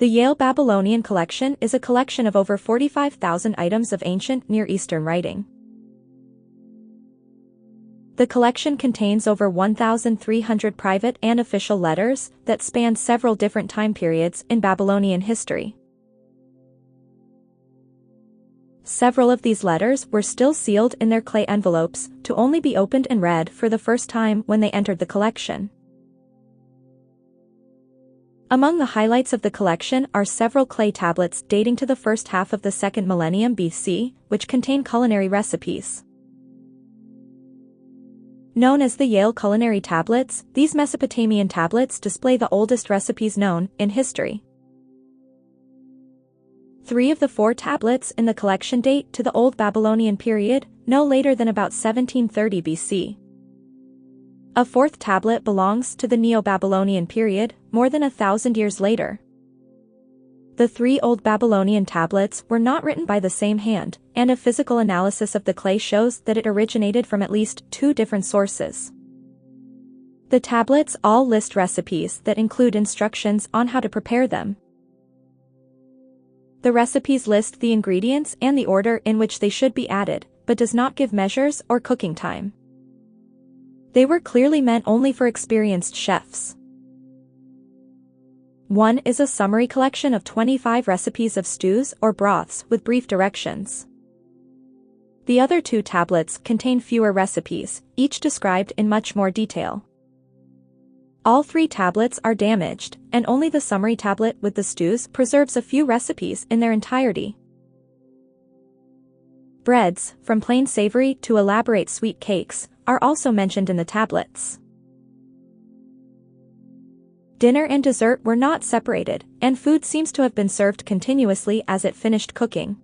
The Yale Babylonian Collection is a collection of over 45,000 items of ancient Near Eastern writing. The collection contains over 1,300 private and official letters that span several different time periods in Babylonian history. Several of these letters were still sealed in their clay envelopes to only be opened and read for the first time when they entered the collection. Among the highlights of the collection are several clay tablets dating to the first half of the 2nd millennium BC, which contain culinary recipes. Known as the Yale Culinary Tablets, these Mesopotamian tablets display the oldest recipes known in history. 3 of the 4 tablets in the collection date to the Old Babylonian period, no later than about 1730 BC. A 4th tablet belongs to the Neo-Babylonian period, more than 1,000 years later. The 3 Old Babylonian tablets were not written by the same hand, and a physical analysis of the clay shows that it originated from at least 2 different sources. The tablets all list recipes that include instructions on how to prepare them. The recipes list the ingredients and the order in which they should be added, but does not give measures or cooking time. They were clearly meant only for experienced chefs. 1 is a summary collection of 25 recipes of stews or broths with brief directions. The other 2 tablets contain fewer recipes, each described in much more detail. All 3 tablets are damaged, and only the summary tablet with the stews preserves a few recipes in their entirety. Breads, from plain savory to elaborate sweet cakes, are also mentioned in the tablets. Dinner and dessert were not separated, and food seems to have been served continuously as it finished cooking.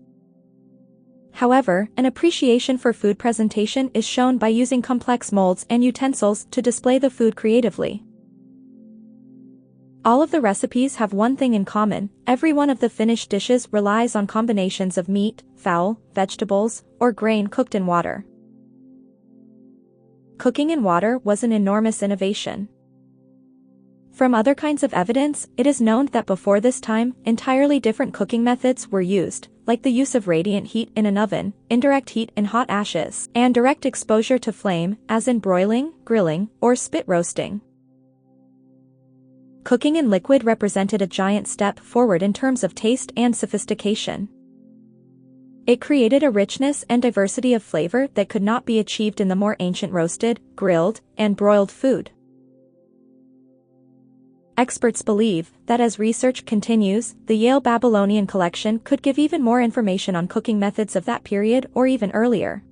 However, an appreciation for food presentation is shown by using complex molds and utensils to display the food creatively. All of the recipes have one thing in common: every one of the finished dishes relies on combinations of meat, fowl, vegetables, or grain cooked in water. Cooking in water was an enormous innovation. From other kinds of evidence, it is known that before this time, entirely different cooking methods were used, like the use of radiant heat in an oven, indirect heat in hot ashes, and direct exposure to flame, as in broiling, grilling, or spit roasting. Cooking in liquid represented a giant step forward in terms of taste and sophistication. It created a richness and diversity of flavor that could not be achieved in the more ancient roasted, grilled, and broiled food. Experts believe that as research continues, the Yale Babylonian Collection could give even more information on cooking methods of that period or even earlier.